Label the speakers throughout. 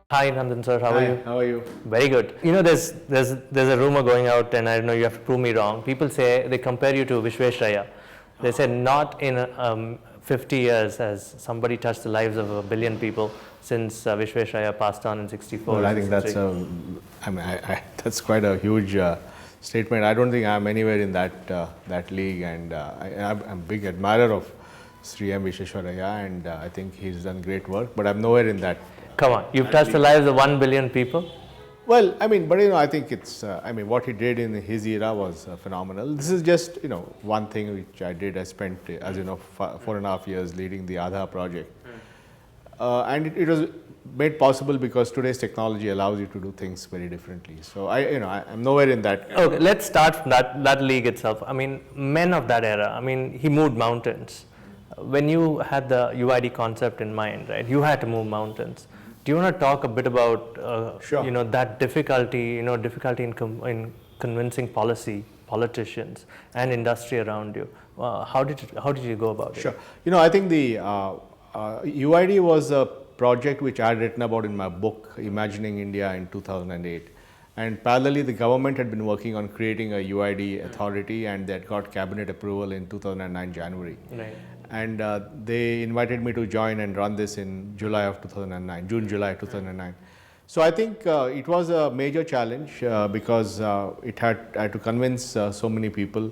Speaker 1: Hi Nandan sir, how are you?
Speaker 2: How are you?
Speaker 1: Very good. There's a rumor going out, and I don't know, you have to prove me wrong. People say they compare you to Vishweshraya. They said not in 50 years has somebody touched the lives of 1 billion people since Vishweshraya passed on in 64.
Speaker 2: Well, I think that's that's quite a huge statement. I don't think I'm anywhere in that league, and I'm a big admirer of Sri M. Vishweshraya, and I think he's done great work. But I'm nowhere in that.
Speaker 1: Come on, you've touched the lives of 1 billion people?
Speaker 2: Well, but I think it's, what he did in his era was phenomenal. This is just, one thing which I did. I spent, as you know, 4.5 years leading the Aadhaar project. And it was made possible because today's technology allows you to do things very differently. So I'm nowhere in that.
Speaker 1: Okay, let's start from that league itself. I mean, men of that era, he moved mountains. When you had the UID concept in mind, right, you had to move mountains. Do you want to talk a bit about
Speaker 2: Sure.
Speaker 1: that difficulty in convincing politicians and industry around you? How did you go about it?
Speaker 2: Sure. I think the UID was a project which I had written about in my book, Imagining India, in 2008. And parallelly, the government had been working on creating a UID authority, and they had got cabinet approval in 2009 January.
Speaker 1: Right.
Speaker 2: And they invited me to join and run this in July of 2009, June-July 2009. So I think it was a major challenge because I had to convince so many people.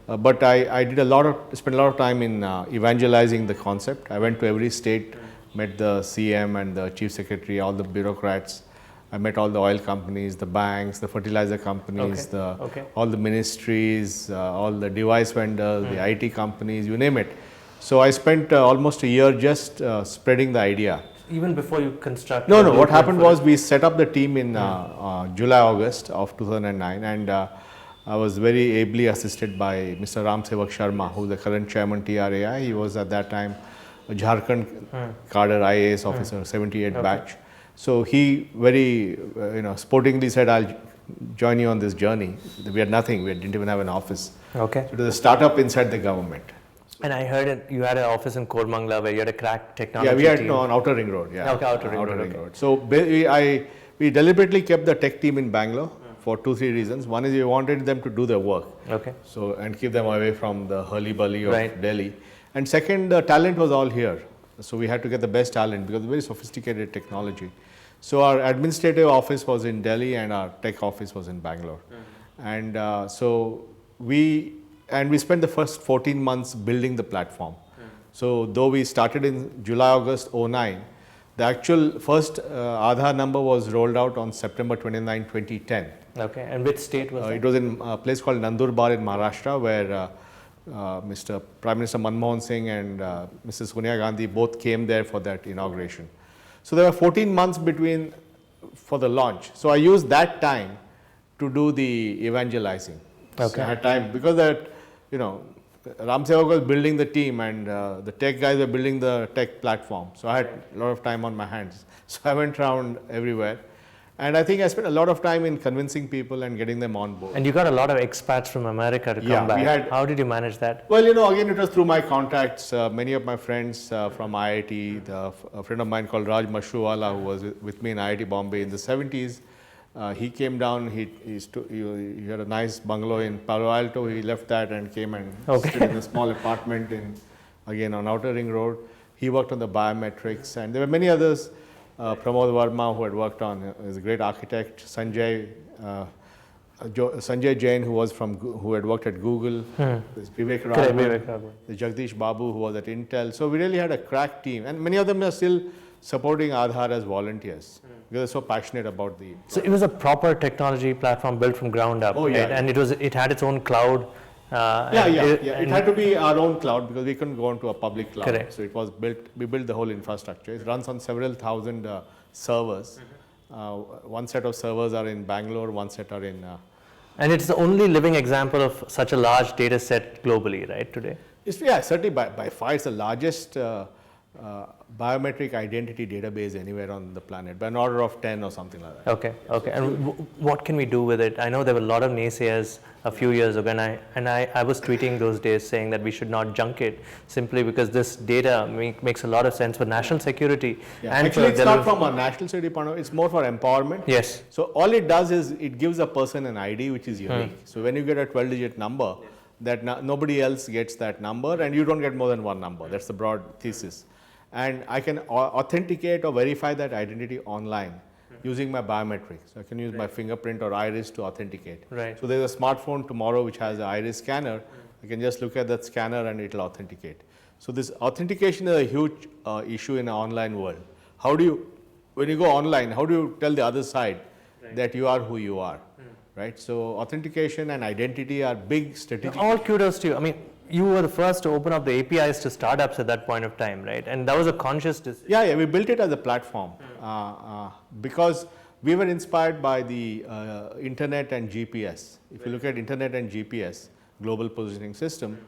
Speaker 2: But I spent a lot of time in evangelizing the concept. I went to every state, met the CM and the chief secretary, all the bureaucrats. I met all the oil companies, the banks, the fertilizer companies, all the ministries, all the device vendors, the IT companies, you name it. So I spent almost a year just spreading the idea.
Speaker 1: Even before you constructed?
Speaker 2: No. What happened was we set up the team in July, August of 2009, and I was very ably assisted by Mr. Ram Sevak Sharma, who is the current chairman TRAI. He was at that time a Jharkhand cadre IAS officer, 78 batch. So he very sportingly said, "I'll join you on this journey." We had nothing. We didn't even have an office.
Speaker 1: Okay.
Speaker 2: So it was a startup inside the government.
Speaker 1: And I heard you had an office in Koramangala where you had a crack technology
Speaker 2: team. Yeah, we had
Speaker 1: on
Speaker 2: Outer Ring Road. Yeah.
Speaker 1: Okay, Outer Ring Road.
Speaker 2: So we deliberately kept the tech team in Bangalore for 2-3 reasons. One is we wanted them to do their work.
Speaker 1: Okay.
Speaker 2: So, and keep them away from the hurly-burly of Delhi. And second, the talent was all here. So we had to get the best talent because it's very sophisticated technology. So our administrative office was in Delhi and our tech office was in Bangalore. And so we spent the first 14 months building the platform. So though we started in July, August 2009, the actual first Aadhaar number was rolled out on September 29, 2010.
Speaker 1: Okay, and which state was that?
Speaker 2: It was in a place called Nandurbar in Maharashtra, where Mr. Prime Minister Manmohan Singh and Mrs. Sonia Gandhi both came there for that inauguration. So there were 14 months for the launch. So I used that time to do the evangelizing.
Speaker 1: Okay.
Speaker 2: So I had time because Ram Sevak was building the team and the tech guys were building the tech platform. So I had a lot of time on my hands. So I went around everywhere. And I think I spent a lot of time in convincing people and getting them on board.
Speaker 1: And you got a lot of expats from America to come back. How did you manage that?
Speaker 2: Well, again, it was through my contacts. Many of my friends from IIT, a friend of mine called Raj Mashruwala, who was with me in IIT Bombay in the 70s, he came down, he had a nice bungalow in Palo Alto. He left that and came and stayed in a small apartment on Outer Ring Road. He worked on the biometrics, and there were many others. Pramod Verma, who had worked on, is a great architect. Sanjay Jain, who had worked at Google. Vivek Raghavan, Jagdish Babu, who was at Intel. So we really had a crack team, and many of them are still supporting Aadhaar as volunteers because they're so passionate about the.
Speaker 1: So it was a proper technology platform built from ground up,
Speaker 2: right?
Speaker 1: And it had its own cloud.
Speaker 2: It had to be our own cloud because we couldn't go into a public cloud.
Speaker 1: Correct.
Speaker 2: So it was built. We built the whole infrastructure. It runs on several thousand servers. One set of servers are in Bangalore. One set are in.
Speaker 1: And it's the only living example of such a large data set globally, right? Today.
Speaker 2: Certainly by far it's the largest biometric identity database anywhere on the planet, by an order of 10 or something like that.
Speaker 1: Okay, okay. And what can we do with it? I know there were a lot of naysayers a few years ago, and I was tweeting those days saying that we should not junk it simply because this data makes a lot of sense for national security.
Speaker 2: Yeah.
Speaker 1: And
Speaker 2: Actually,
Speaker 1: for
Speaker 2: it's not from a national security point of view, it's more for empowerment.
Speaker 1: Yes.
Speaker 2: So all it does is it gives a person an ID which is unique. So when you get a 12-digit number, that nobody else gets that number, and you don't get more than one number. That's the broad thesis. And I can authenticate or verify that identity online using my biometrics. So I can use my fingerprint or iris to authenticate.
Speaker 1: Right.
Speaker 2: So there's a smartphone tomorrow which has an iris scanner. I can just look at that scanner and it will authenticate. So this authentication is a huge issue in an online world. How do you, when you go online, how do you tell the other side that you are who you are? Right? So authentication and identity are big strategic.
Speaker 1: All kudos to you. I mean, you were the first to open up the APIs to startups at that point of time, right? And that was a conscious decision.
Speaker 2: Yeah, we built it as a platform because we were inspired by the internet and GPS. If you look at internet and GPS, global positioning system,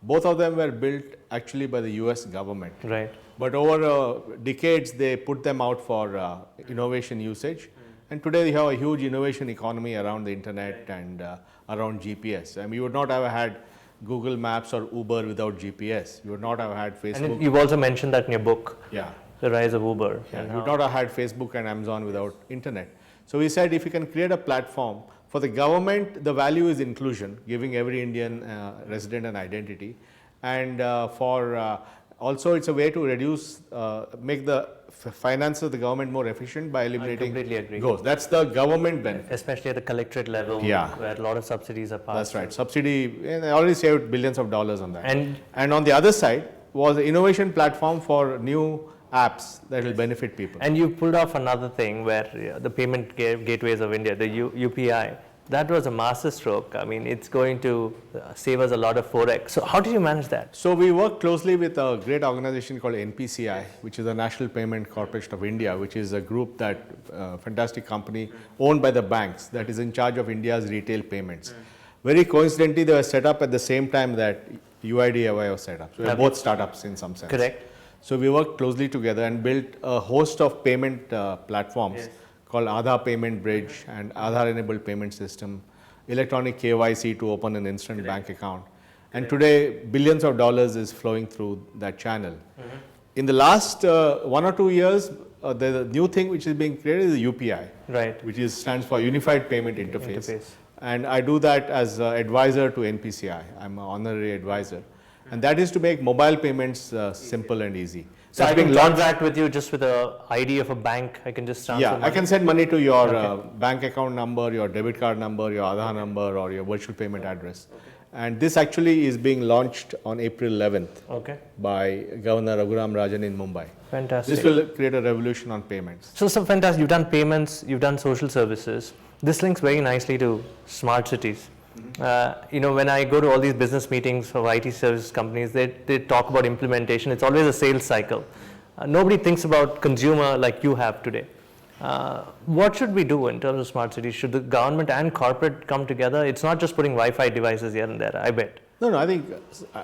Speaker 2: both of them were built actually by the US government.
Speaker 1: Right.
Speaker 2: But over decades, they put them out for innovation usage. And today we have a huge innovation economy around the internet and around GPS. I mean, you would not have had Google Maps or Uber without GPS. You would not have had Facebook.
Speaker 1: And you've also mentioned that in your book,
Speaker 2: Yeah.
Speaker 1: The Rise of Uber.
Speaker 2: Yeah, you would not have had Facebook and Amazon without internet. So we said if you can create a platform for the government, the value is inclusion, giving every Indian resident an identity. And also it's a way to reduce, make the finance of the government more efficient by eliminating
Speaker 1: completely agree.
Speaker 2: ghosts. That's the government benefit.
Speaker 1: Especially at the collectorate level,
Speaker 2: Yeah.
Speaker 1: where a lot of subsidies are passed.
Speaker 2: That's right. Subsidy, and I already saved billions of dollars on that.
Speaker 1: And
Speaker 2: on the other side was an innovation platform for new apps that will benefit people.
Speaker 1: And you pulled off another thing where the payment gateways of India, the UPI, that was a master stroke. I mean, it's going to save us a lot of forex. So how did you manage that?
Speaker 2: So we work closely with a great organization called NPCI, which is the National Payment Corporation of India, which is a group that, fantastic company owned by the banks that is in charge of India's retail payments. Very coincidentally, they were set up at the same time that UIDAI was set up. So we are both startups in some sense.
Speaker 1: Correct.
Speaker 2: So we worked closely together and built a host of payment platforms called Aadhaar Payment Bridge and Aadhaar Enabled Payment System, electronic KYC to open an instant bank account. And today, billions of dollars is flowing through that channel. In the last 1 or 2 years, the new thing which is being created is the UPI,
Speaker 1: Right.
Speaker 2: which stands for Unified Payment Interface. And I do that as an advisor to NPCI. I'm an honorary advisor. And that is to make mobile payments simple and easy.
Speaker 1: So
Speaker 2: That's
Speaker 1: I
Speaker 2: being
Speaker 1: can
Speaker 2: launched.
Speaker 1: transact with you just with the ID of a bank. I can just transfer
Speaker 2: Yeah,
Speaker 1: money.
Speaker 2: I can send money to your bank account number, your debit card number, your Aadhaar number, or your virtual payment address. And this actually is being launched on April 11th
Speaker 1: Okay.
Speaker 2: by Governor Raghuram Rajan in Mumbai.
Speaker 1: Fantastic.
Speaker 2: This will create a revolution on payments.
Speaker 1: So fantastic. You've done payments, you've done social services. This links very nicely to smart cities. When I go to all these business meetings for IT service companies, they talk about implementation. It's always a sales cycle. Nobody thinks about consumer like you have today. What should we do in terms of smart cities? Should the government and corporate come together? It's not just putting Wi-Fi devices here and there, I bet.
Speaker 2: No, I think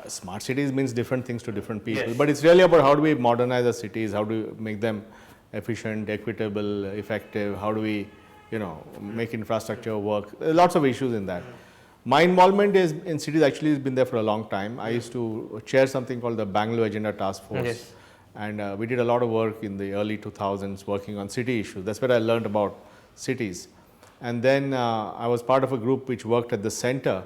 Speaker 2: smart cities means different things to different people.
Speaker 1: Yes.
Speaker 2: But it's really about how do we modernize the cities, how do we make them efficient, equitable, effective, how do we, make infrastructure work. There are lots of issues in that. My involvement in cities actually has been there for a long time. I used to chair something called the Bangalore Agenda Task Force.
Speaker 1: Yes.
Speaker 2: And we did a lot of work in the early 2000s working on city issues. That's where I learned about cities. And then I was part of a group which worked at the center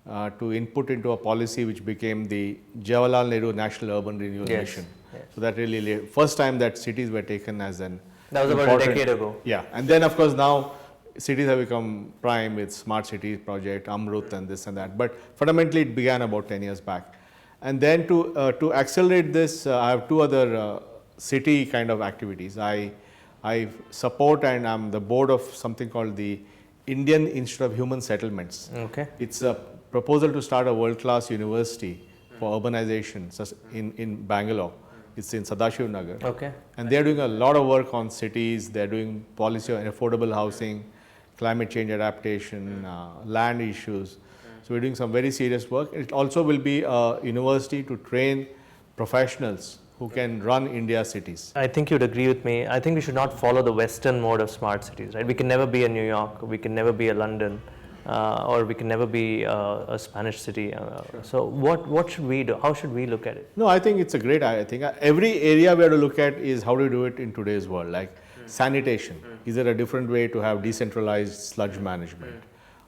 Speaker 2: to input into a policy which became the Jawaharlal Nehru National Urban Renewal
Speaker 1: Yes.
Speaker 2: Mission.
Speaker 1: Yes.
Speaker 2: So that really, first time that cities were taken as an
Speaker 1: That was about a
Speaker 2: important-
Speaker 1: decade ago.
Speaker 2: Yeah, and then of course now cities have become prime with smart cities project, Amrut and this and that. But fundamentally it began about 10 years back. And then to accelerate this, I have two other city kind of activities. I support and I'm the board of something called the Indian Institute of Human Settlements.
Speaker 1: Okay.
Speaker 2: It's a proposal to start a world-class university for urbanization in Bangalore. It's in Sadashiv Nagar.
Speaker 1: Okay.
Speaker 2: And they're doing a lot of work on cities. They're doing policy on affordable housing, climate change adaptation, land issues. So we're doing some very serious work. It also will be a university to train professionals who can run India's cities.
Speaker 1: I think you'd agree with me. I think we should not follow the Western mode of smart cities, right? We can never be a New York, we can never be a London, or we can never be a Spanish city. So what should we do? How should we look at it?
Speaker 2: No, I think it's a great idea. I think every area we have to look at is how do you do it in today's world, like sanitation. Is there a different way to have decentralized sludge management?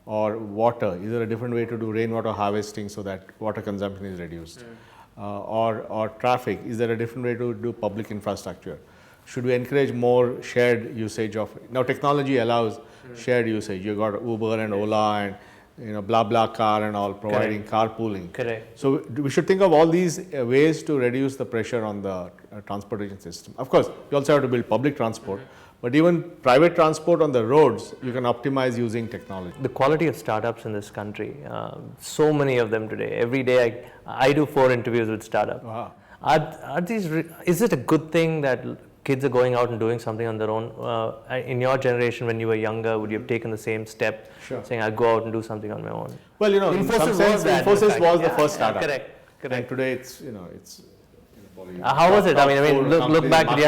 Speaker 2: Or water, is there a different way to do rainwater harvesting so that water consumption is reduced? Or traffic, is there a different way to do public infrastructure? Should we encourage more shared usage of, now technology allows shared usage. You got Uber and Ola and BlaBlaCar and all providing carpooling.
Speaker 1: Correct.
Speaker 2: So we should think of all these ways to reduce the pressure on the transportation system. Of course, you also have to build public transport, but even private transport on the roads, you can optimize using technology.
Speaker 1: The quality of startups in this country, so many of them today. Every day I do 4 interviews with startups.
Speaker 2: Wow.
Speaker 1: Are these, is it a good thing that kids are going out and doing something on their own? In your generation, when you were younger, would you have taken the same step, saying, I'll go out and do something on my own?
Speaker 2: Well, in some sense, Infosys was the first startup.
Speaker 1: Correct.
Speaker 2: And today it's,
Speaker 1: how was it? I mean, look back. Did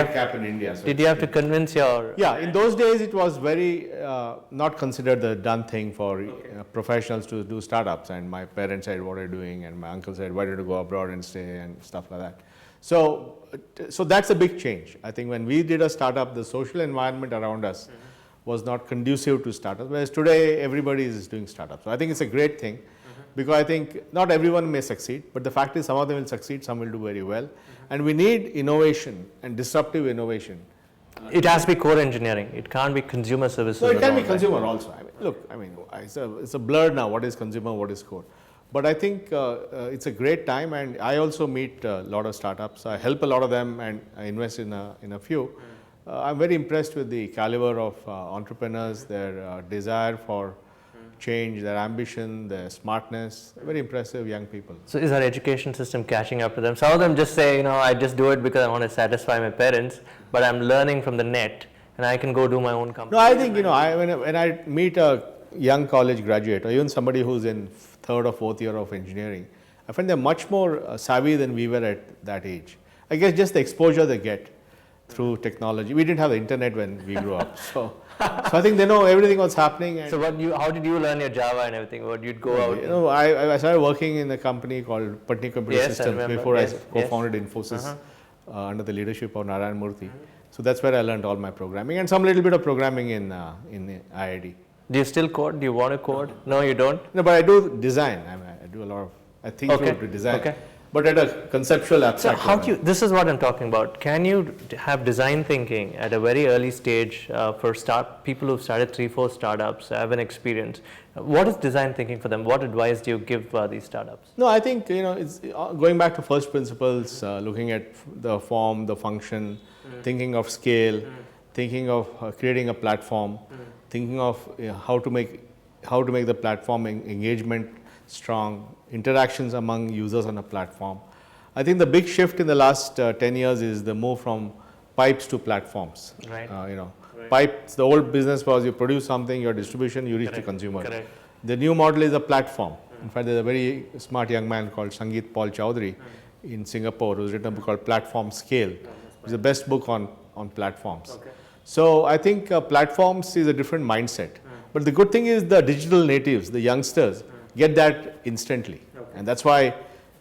Speaker 1: you have to convince your?
Speaker 2: Yeah, in those days it was very not considered the done thing for professionals to do startups. And my parents said, "What are you doing?" And my uncle said, "Why don't you go abroad and stay?" and stuff like that. So that's a big change. I think when we did a startup, the social environment around us was not conducive to startups. Whereas today everybody is doing startups. So I think it's a great thing. Because I think not everyone may succeed, but the fact is some of them will succeed, some will do very well. And we need innovation and disruptive innovation.
Speaker 1: It has to be core engineering. It can't be consumer services.
Speaker 2: No, it can be consumer also. It's a blur now, what is consumer, what is core. But I think it's a great time, and I also meet a lot of startups. I help a lot of them and I invest in a few. I'm very impressed with the caliber of entrepreneurs, their desire for change, their ambition, their smartness. Very impressive young people.
Speaker 1: So is our education system catching up to them? Some of them just say, I just do it because I want to satisfy my parents, but I'm learning from the net and I can go do my own company.
Speaker 2: No, I think, when I meet a young college graduate or even somebody who's in 3rd or 4th year of engineering, I find they're much more savvy than we were at that age. I guess just the exposure they get through technology. We didn't have the internet when we grew up. So I think they know everything what's happening. And
Speaker 1: so how did you learn your Java and everything? Or you'd go out?
Speaker 2: I started working in a company called Patni Computer Systems before I co-founded Infosys under the leadership of Narayan Murthy. So that's where I learned all my programming and some little bit of programming in IIT.
Speaker 1: Do you still code? Do you want to code? No, you don't?
Speaker 2: No, but I do design. I do a lot of, I think through design. But at a conceptual abstract level.
Speaker 1: This is what I'm talking about. Can you have design thinking at a very early stage for people who've started 3-4 startups, have an experience? What is design thinking for them? What advice do you give these startups?
Speaker 2: No, I think it's going back to first principles, looking at the form, the function, thinking of scale, thinking of creating a platform, thinking of how to make the platform engagement strong, interactions among users on a platform. I think the big shift in the last 10 years is the move from pipes to platforms.
Speaker 1: Right.
Speaker 2: Pipes, the old business was you produce something, your distribution, you reach the consumer.
Speaker 1: Correct.
Speaker 2: The new model is a platform. In fact, there's a very smart young man called Sangeet Paul Chowdhury in Singapore who's written a book called Platform Scale. It's the best book on platforms. So I think platforms is a different mindset. But the good thing is the digital natives, the youngsters, get that instantly. And that's why,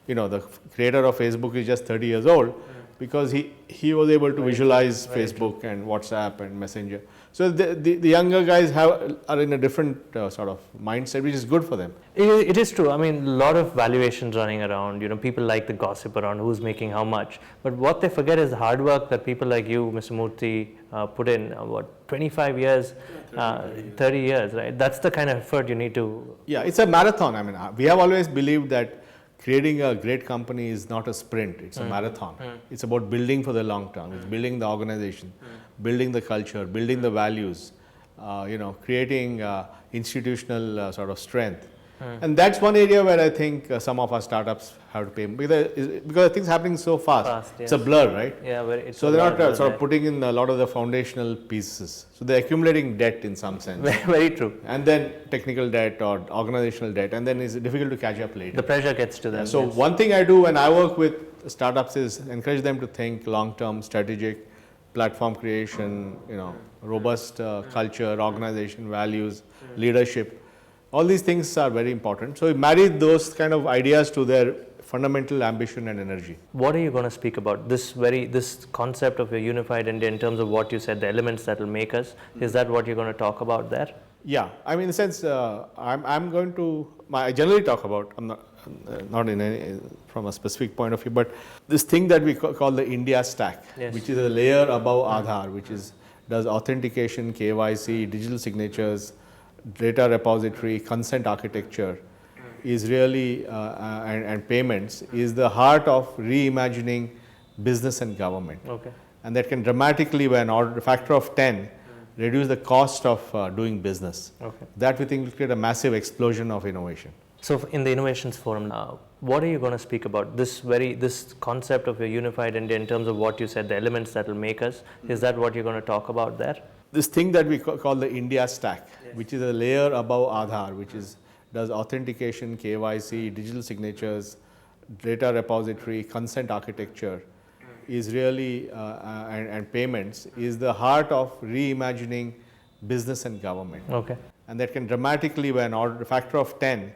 Speaker 2: the creator of Facebook is just 30 years old because he was able to visualize Facebook and WhatsApp and Messenger. So the younger guys are in a different sort of mindset, which is good for them.
Speaker 1: It is true. I mean, a lot of valuations running around. People like the gossip around who's making how much. But what they forget is the hard work that people like you, Mr. Murthy, put in. 25 years, 30 years, right? That's the kind of effort you need to.
Speaker 2: Yeah, it's a marathon. I mean, we have always believed that creating a great company is not a sprint, it's a marathon. It's about building for the long term. It's building the organization, building the culture, building the values, creating institutional sort of strength. And that's one area where I think some of our startups have to pay because things happening so fast. It's a blur, right?
Speaker 1: Yeah,
Speaker 2: so they're not sort of putting in a lot of the foundational pieces. So they're accumulating debt in some sense.
Speaker 1: Very true.
Speaker 2: And then technical debt or organizational debt, and then it's difficult to catch up later.
Speaker 1: The pressure gets to them.
Speaker 2: So one thing I do when I work with startups is encourage them to think long-term, strategic, platform creation, robust culture, organization, values, leadership. All these things are very important. So we marry those kind of ideas to their fundamental ambition and energy.
Speaker 1: What are you going to speak about? This concept of a unified India in terms of what you said, the elements that will make us. Is that what you're going to talk about there?
Speaker 2: Yeah, I mean, in a sense, I'm going to. I generally talk about. I'm not in any, from a specific point of view, but this thing that we call the India stack,
Speaker 1: Yes.
Speaker 2: which is a layer above Aadhaar, which does authentication, KYC, digital signatures, data repository, consent architecture, is really and payments is the heart of reimagining business and government,
Speaker 1: Okay.
Speaker 2: and that can dramatically, by a factor of 10, reduce the cost of doing business.
Speaker 1: Okay.
Speaker 2: That we think will create a massive explosion of innovation.
Speaker 1: So in the Innovations Forum, what are you going to speak about? This concept of a unified India in terms of what you said, the elements that will make us. Is that what you're going to talk about there?
Speaker 2: This thing that we call the India stack, which is a layer above Aadhaar, which does authentication, KYC, digital signatures, data repository, consent architecture, is really and payments is the heart of reimagining business and government,
Speaker 1: Okay.
Speaker 2: and that can dramatically, by a factor of 10,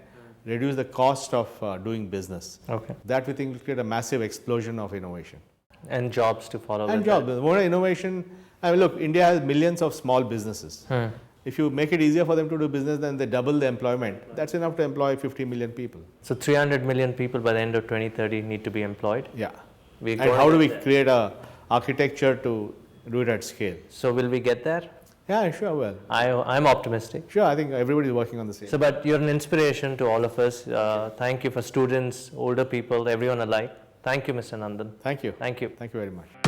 Speaker 2: reduce the cost of doing business.
Speaker 1: Okay.
Speaker 2: That we think will create a massive explosion of innovation.
Speaker 1: And jobs to follow.
Speaker 2: And
Speaker 1: with
Speaker 2: jobs. The more innovation, I mean, look, India has millions of small businesses. If you make it easier for them to do business, then they double the employment. That's enough to employ 50 million people.
Speaker 1: that. So 300 million people by the end of 2030 need to be employed.
Speaker 2: Yeah.
Speaker 1: We're
Speaker 2: And
Speaker 1: going
Speaker 2: how
Speaker 1: to
Speaker 2: do we
Speaker 1: get there.
Speaker 2: create a architecture to do it at scale?
Speaker 1: So will we get there?
Speaker 2: Yeah, sure, well.
Speaker 1: I'm optimistic.
Speaker 2: Sure, I think everybody is working on the same.
Speaker 1: So, but you're an inspiration to all of us. Thank you for students, older people, everyone alike. Thank you, Mr. Nandan.
Speaker 2: Thank you.
Speaker 1: Thank you.
Speaker 2: Thank you very much.